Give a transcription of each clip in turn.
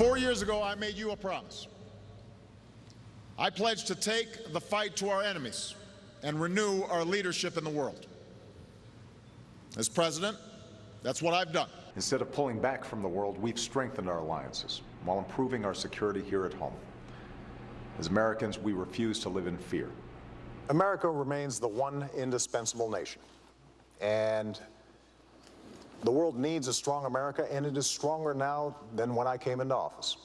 4 years ago, I made you a promise. I pledged to take the fight to our enemies and renew our leadership in the world. As president, that's what I've done. Instead of pulling back from the world, we've strengthened our alliances while improving our security here at home. As Americans, we refuse to live in fear. America remains the one indispensable nation. And the world needs a strong America, and it is stronger now than when I came into office.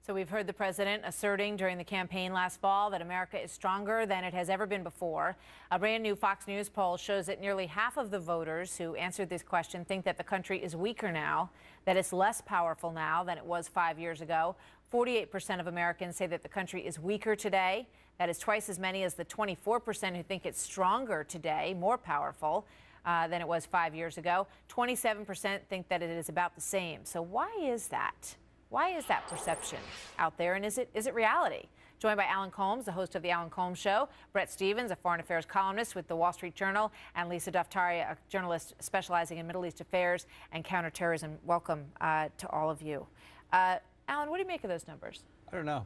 So we've heard the president asserting during the campaign last fall that America is stronger than it has ever been before. A brand new Fox News poll shows that nearly half of the voters who answered this question think that the country is weaker now, that it's less powerful now than it was 5 years ago. 48% of Americans say that the country is weaker today. That is twice as many as the 24% who think it's stronger today, more powerful than it was 5 years ago. 27% think that it is about the same. So why is that? Why is that perception out there, and is it reality? Joined by Alan Colmes, the host of The Alan Colmes Show, Brett Stevens, a foreign affairs columnist with The Wall Street Journal, and Lisa Daftari, a journalist specializing in Middle East affairs and counterterrorism. Welcome to all of you. Alan, what do you make of those numbers? I don't know.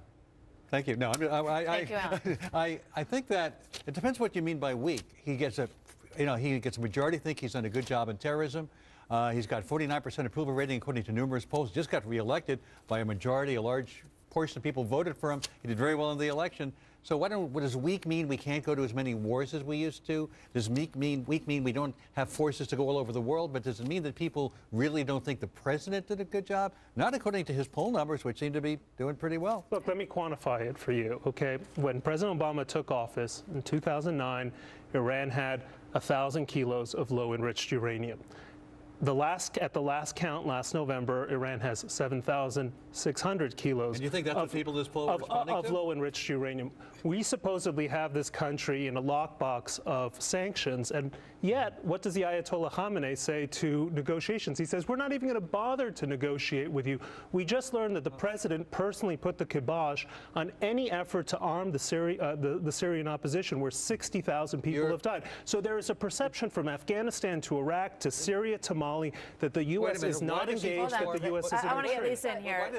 Thank you. No, Thank you, Alan. I think that it depends what you mean by weak. He gets a majority think he's done a good job in terrorism. He's got 49% approval rating according to numerous polls. Just got reelected by a majority. A large portion of people voted for him. He did very well in the election. So what does weak mean? We can't go to as many wars as we used to? Does weak mean we don't have forces to go all over the world? But does it mean that people really don't think the president did a good job? Not according to his poll numbers, which seem to be doing pretty well. Look, let me quantify it for you, okay? When President Obama took office in 2009, Iran had 1,000 kilos of low-enriched uranium. At the last count last November, Iran has 7,600 kilos. And you think that's what people in this poll are responding to? Of low-enriched uranium. We supposedly have this country in a lockbox of sanctions, and yet, what does the Ayatollah Khamenei say to negotiations? He says, we're not even going to bother to negotiate with you. We just learned that the president personally put the kibosh on any effort to arm the Syrian opposition, where 60,000 people have died. So there is a perception from Afghanistan to Iraq to Syria to Mali that the U.S. is not engaged, that the U.S. is I want to get Lisa in here.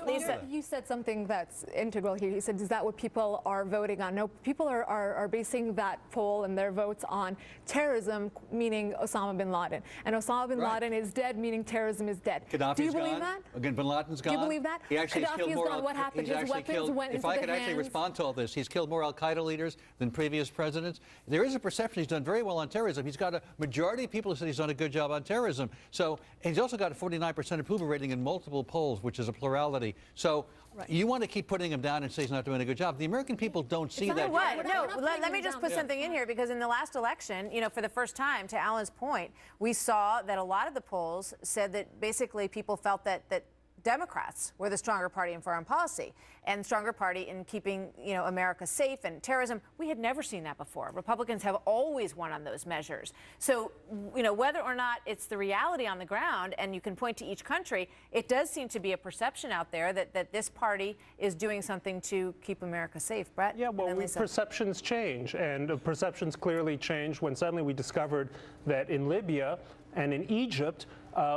Lisa, you said something that's integral here. You said, is that what people are voting on? No, people are basing that poll and their votes on terrorism, meaning Osama bin Laden. And Osama bin Laden is dead, meaning terrorism is dead. Gaddafi's Do you believe gone. that? Again, bin Laden's gone. Do you believe that? He actually has killed more. What happened? His weapons went into the hands. If I could actually respond to all this, he's killed more al-Qaeda leaders than previous presidents. There is a perception he's done very well on terrorism. He's got a majority of people who said he's done a good job on terrorism. So, and he's also got a 49% approval rating in multiple polls, which is a plurality. So you want to keep putting him down and say he's not doing a good job. The American people don't see that. What? No, let me just put something in here, because in the last election, you know, for the first time, to Alan's point, we saw that a lot of the polls said that basically people felt that Democrats were the stronger party in foreign policy and stronger party in keeping, you know, America safe and terrorism. We had never seen that before. Republicans have always won on those measures. So, you know, whether or not it's the reality on the ground, and you can point to each country, it does seem to be a perception out there that this party is doing something to keep America safe. Brett? Yeah, well, perceptions change, and perceptions clearly changed when suddenly we discovered that in Libya and in Egypt,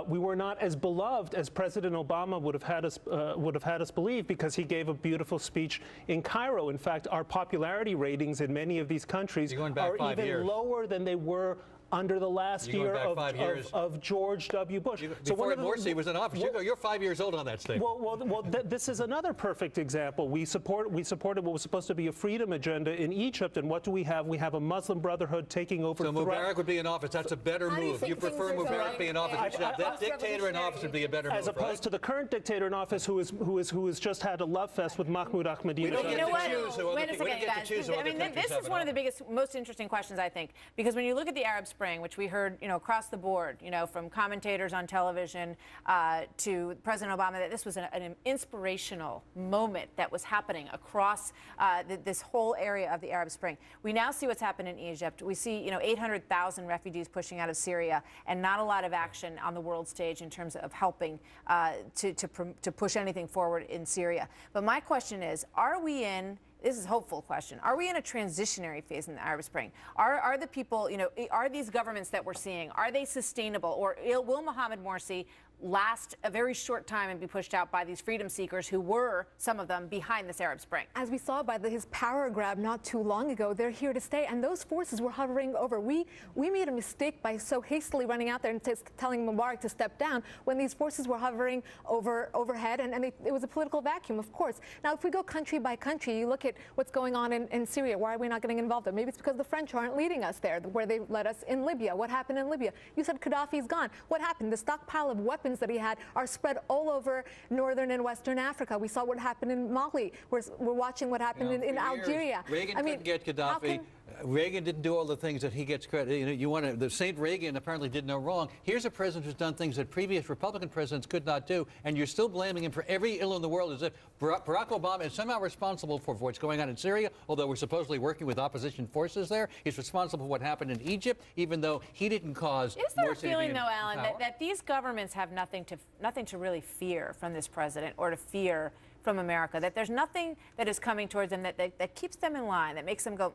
we were not as beloved as President Obama would have had us believe, because he gave a beautiful speech in Cairo. In fact, our popularity ratings in many of these countries are even lower than they were under the last year of George W. Bush. Before Morsi was in office, you're 5 years old on that statement. This is another perfect example. We supported what was supposed to be a freedom agenda in Egypt, and what do we have? We have a Muslim Brotherhood taking over. So Mubarak would be in office. That's a better move. You prefer Mubarak being in office. That dictator in office would be a better move, as opposed to the current dictator in office, who has just had a love fest with Mahmoud Ahmadinejad. We don't get to choose who Wait a second, guys. I mean, this is one of the biggest, most interesting questions, I think, because when you look at the Arab Spring, which we heard, you know, across the board, you know, from commentators on television to President Obama, that this was an inspirational moment that was happening across this whole area of the Arab Spring. We now see what's happened in Egypt. We see, you know, 800,000 refugees pushing out of Syria, and not a lot of action on the world stage in terms of helping to push anything forward in Syria. But my question is, are we in this is a hopeful question. Are we in a transitionary phase in the Arab Spring? Are the people, you know, are these governments that we're seeing, are they sustainable? Or will Mohamed Morsi last a very short time and be pushed out by these freedom seekers who were, some of them, behind this Arab Spring. As we saw by his power grab not too long ago, they're here to stay, and those forces were hovering over. We made a mistake by so hastily running out there and telling Mubarak to step down when these forces were hovering overhead, and it was a political vacuum, of course. Now, if we go country by country, you look at what's going on in Syria. Why are we not getting involved there? Maybe it's because the French aren't leading us there, where they led us in Libya. What happened in Libya? You said Gaddafi's gone. What happened? The stockpile of weapons that he had are spread all over northern and western Africa. We saw what happened in Mali. We're watching what happened in Algeria. Reagan couldn't get Gaddafi. Reagan didn't do all the things that he gets credit. The Saint Reagan apparently did no wrong. Here's a president who's done things that previous Republican presidents could not do, and you're still blaming him for every ill in the world, as if Barack Obama is somehow responsible for what's going on in Syria, although we're supposedly working with opposition forces there. He's responsible for what happened in Egypt, even though he didn't cause. Is there a feeling, though, Alan, that these governments have nothing to really fear from this president or to fear from America, that there's nothing that is coming towards them that keeps them in line, that makes them go,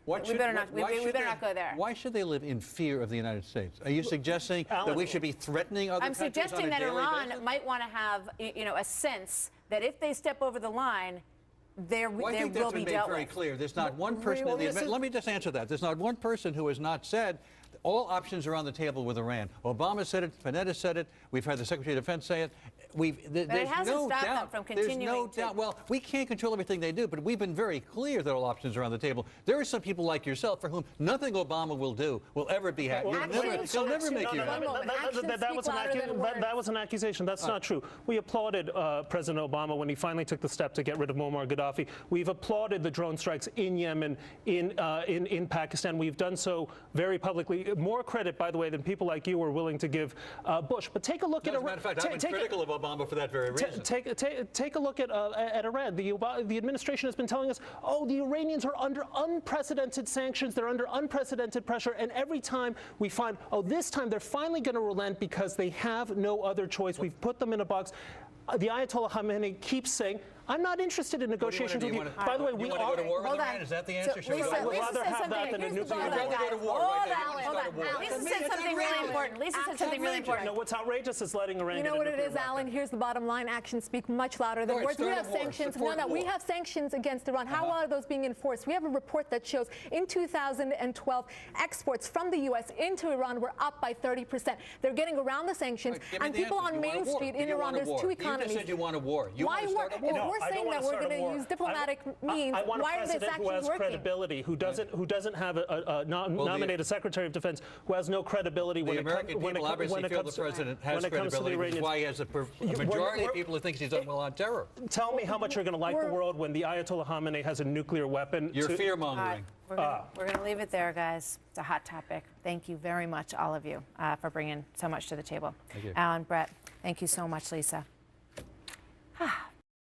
we better not go there? Why should they live in fear of the United States? Are you suggesting that we should be threatening other countries on a daily basis? I'm suggesting that Iran might want to have, a sense that if they step over the line, there will be dealt with. Very clear. There's not one person in the let me just answer that. There's not one person who has not said all options are on the table with Iran. Obama said it. Panetta said it. We've had the Secretary of Defense say it. But it hasn't stopped them from continuing. There's no doubt. Well, we can't control everything they do, but we've been very clear that all options are on the table. There are some people like yourself for whom nothing Obama will do will ever be happy. He'll never make you happy. That was an accusation. That's not true. We applauded President Obama when he finally took the step to get rid of Muammar Gaddafi. We've applauded the drone strikes in Yemen, in Pakistan. We've done so very publicly. More credit, by the way, than people like you were willing to give Bush. But take a look at. As a matter of fact, I've been critical of Obama for that very reason. Take a look at Iran. The administration has been telling us, oh, the Iranians are under unprecedented sanctions. They're under unprecedented pressure. And every time we find, oh, this time they're finally going to relent because they have no other choice. We've put them in a box. The Ayatollah Khamenei keeps saying, I'm not interested in negotiations with you. By the way, we want to go to war with Iran? Is that the answer? We'd rather have that than a nuclear war. Go to war, right? Lisa said something really important. Lisa said something really important. No, what's outrageous is letting Iran. You know what it is, Alan? Here's the bottom line. Actions speak much louder than words. We have sanctions. No, we have sanctions against Iran. How are those being enforced? We have a report that shows in 2012, exports from the U.S. into Iran were up by 30%. They're getting around the sanctions, and people on Main Street in Iran, there's two economies. You just said you want a war. Why war? If we're saying that we're going to use diplomatic means, I want why a are these president actions who has working? credibility, who doesn't have nominate a Secretary of Defense who has no credibility when it comes to the president has credibility, which is why he has a majority of people who think he's done well on terror. Tell me how much you're going to like the world when the Ayatollah Khamenei has a nuclear weapon. You're fear-mongering. We're going to leave it there, guys. It's a hot topic. Thank you very much, all of you, for bringing so much to the table. Thank you. Alan, Brett, thank you so much, Lisa.